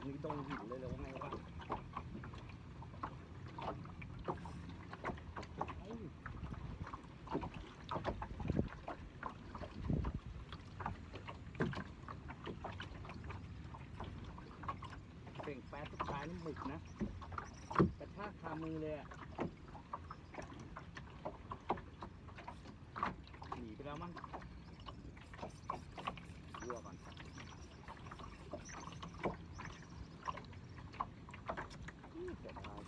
นี่ดงหินเลยว่าไงวะเป่งแป๊ดสุดท้ายนี่หมึกนะกระชากคามือเลยอ่ะหนีไปแล้วมั้งวัวก่อนเสียดาย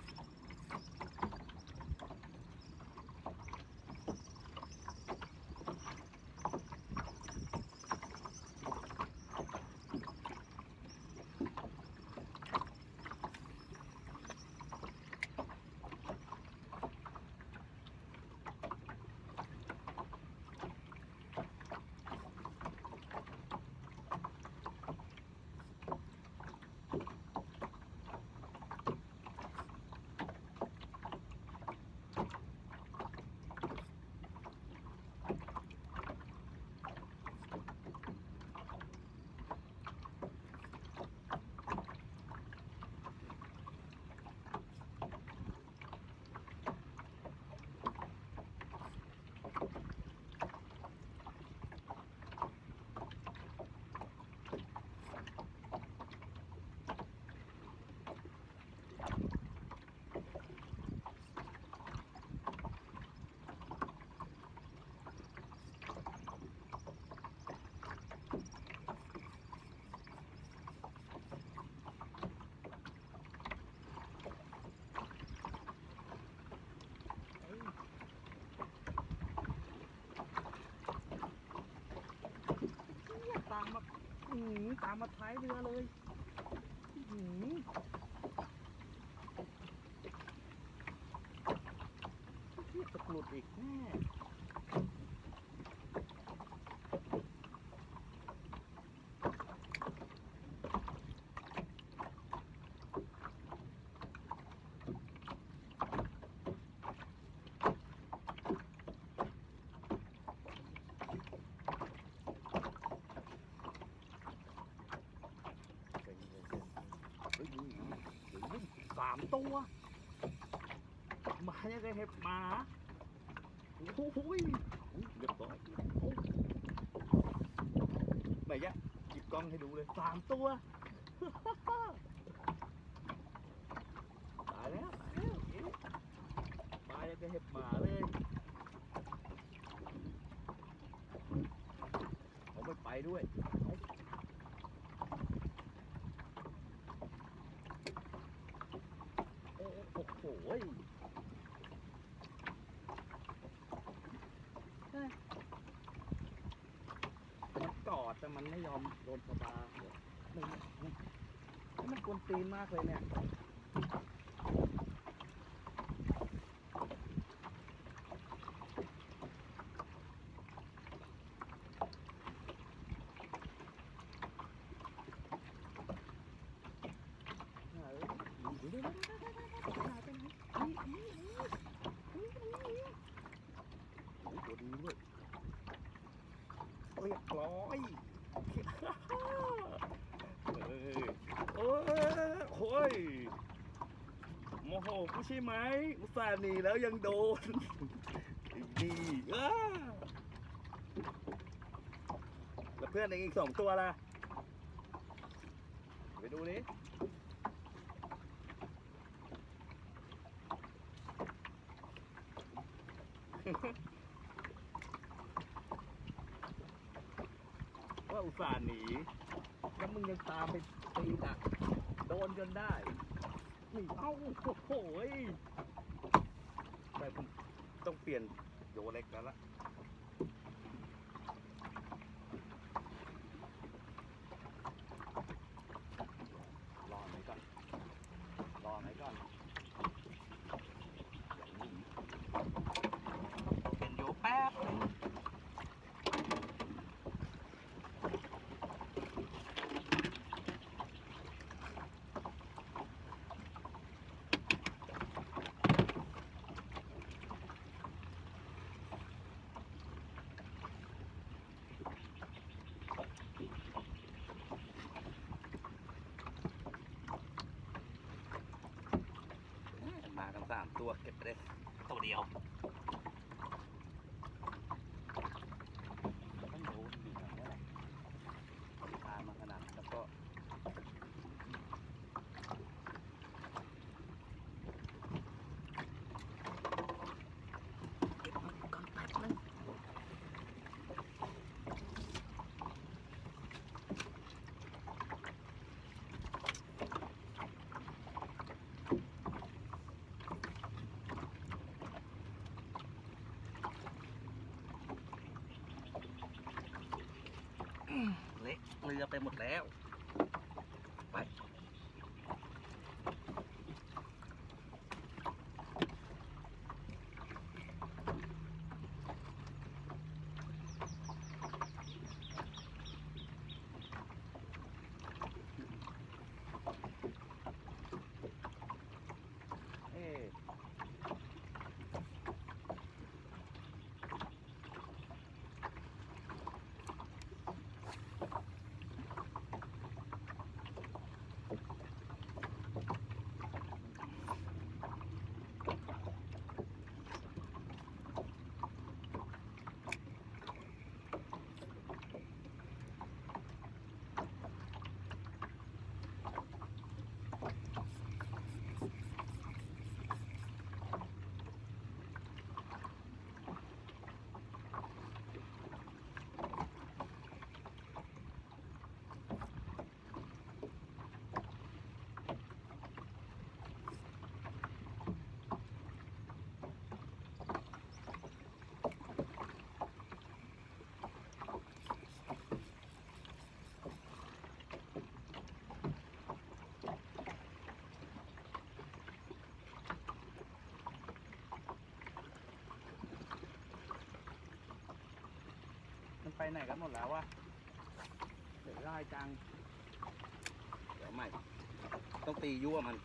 ตามมาท้ายเรือเลยตกหลุดอีกแน่3 ตัวมาเนี่ยได้เห็บหมาโอ้โหเรียบร้อยไหนยะหยิบกล้องให้ดูเลย3 ตัวตายแล้วมาเนี่ยได้เห็บหมาเลยเขาไม่ไปด้วยโอ้โหมันกอดแต่มันไม่ยอมโดนสบามันกวนตีนมากเลยเนี่ยตัวดีด้วยเรียบร้อยโอ้ยโมโหกูใช่ไหมอุตส่าห์หนีแล้วยังโดนดีแล้วเพื่อนอีก2 ตัวล่ะไปดูดิว่าอุตส่าห์หนีแล้วมึงยังตามไปตีดักโดนจนได้นี่เอ้าโอ้โหแต่ผมต้องเปลี่ยนโยเล็กแล้วล่ะรอไหนก่อนเป็นโยแป๊บ ตัวเก็บไปได้ตัวเดียวต้องโดนอยู่แบบนี้แหละพามาขนาดแล้วก็เก็บมาก่อนแป๊บนึงเละเรือไปหมดแล้วไปไปไหนกันหมดแล้ววะเดี๋ยวได้จังเดี๋ยวใหม่ต้องตียั่วมัน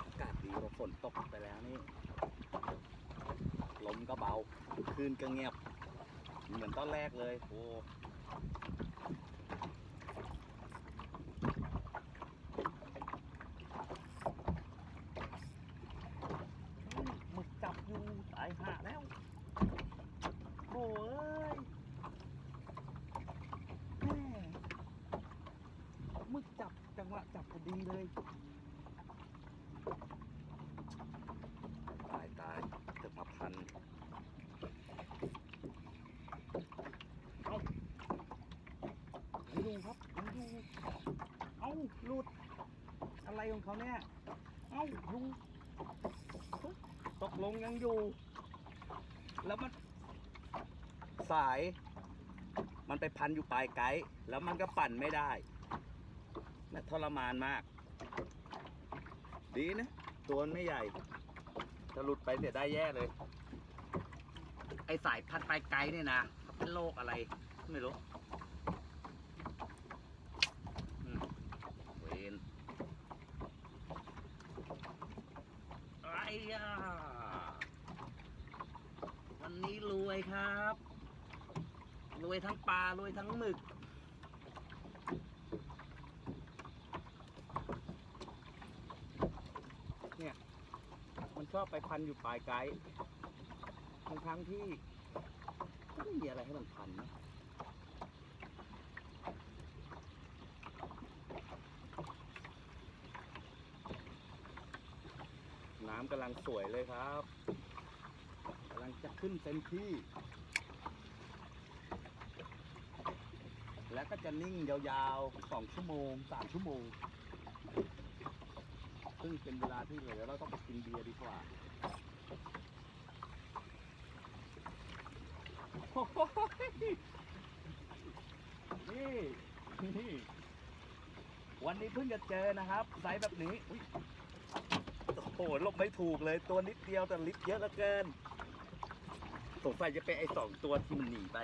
อากาศดีพอฝนตกไปแล้วนี่ลมก็เบาคลื่นก็เงียบเหมือนตอนแรกเลยโอ้หมึกจับอยู่ตายห่าแล้วโอ้ยแม่หมึกจับจังหวะจับพอดีเลยตายถึงมาพันดูครับดูเอ้าหลุดอะไรของเขาเนี่ยเอ้าดูตกลงยังอยู่แล้วมันสายมันไปพันอยู่ปลายไกด์แล้วมันก็ปั่นไม่ได้น่าทรมานมากดีนะตัวไม่ใหญ่ถ้าหลุดไปเสียได้แย่เลยไอสายพันปลายไกด์เนี่ยนะเป็นโรคอะไรไม่รู้วันนี้รวยครับรวยทั้งปลารวยทั้งหมึกเนี่ยมันชอบไปพันอยู่ปลายไกด์ทั้งที่ก็ไม่มีอะไรให้มันพันนะน้ำกำลังสวยเลยครับกำลังจะขึ้นเต็มที่แล้วก็จะนิ่งยาวๆ2 ชั่วโมง3 ชั่วโมงซึ่งเป็นเวลาที่เหลือเราต้องไปกินเบียร์ดีกว่านี่วันนี้เพิ่งจะเจอนะครับไซส์แบบนี้โอ้โหลบไม่ถูกเลยตัวนิดเดียวแต่ลิตรเยอะเหลือเกินสงสัยจะเป็นไอ้2 ตัวที่มันหนีไป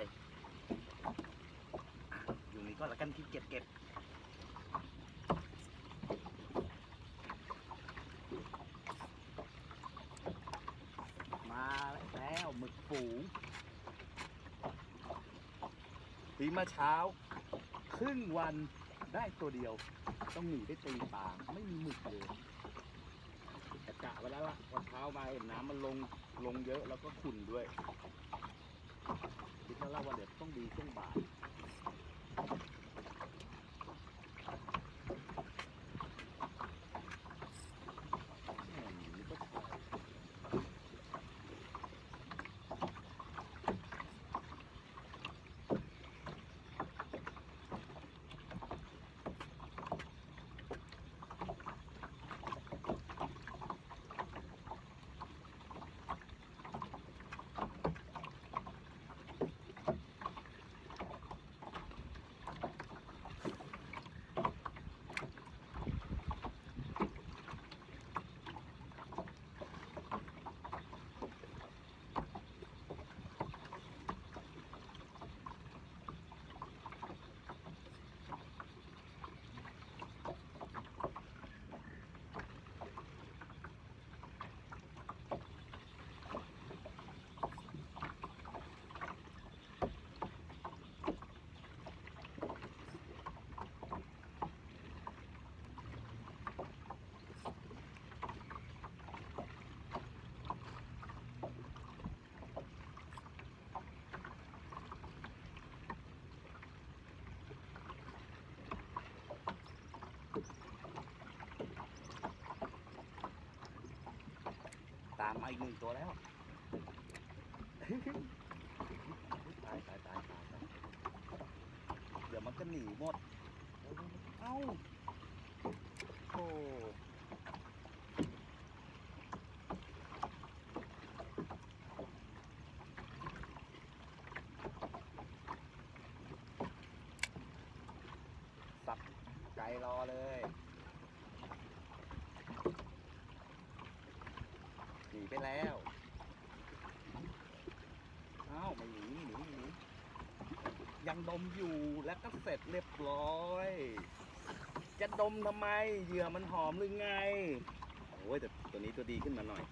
อยู่นี่ก็แล้วกันที่เก็บ ดีมาเช้าครึ่งวันได้ตัวเดียวต้องหนีไปตีปลาไม่มีหมึกเลยแต่กะไว้แล้วล่ะวันเช้ามาเห็นน้ำมันลงเยอะแล้วก็ขุ่นด้วยคิดแล้วว่าเดี๋ยวต้องดีช่วงบ่ายตามมาอีก1 ตัวแล้วตายเดี๋ยวมันก็หนีหมดเอ้าโอ้สับไก่รอเลยหนีไปแล้วเอ้าไม่หนียังดมอยู่แล้วก็เสร็จเรียบร้อยจะดมทำไมเหยื่อมันหอมหรือไงโอ้ยแต่ตัวนี้ตัวดีขึ้นมาหน่อย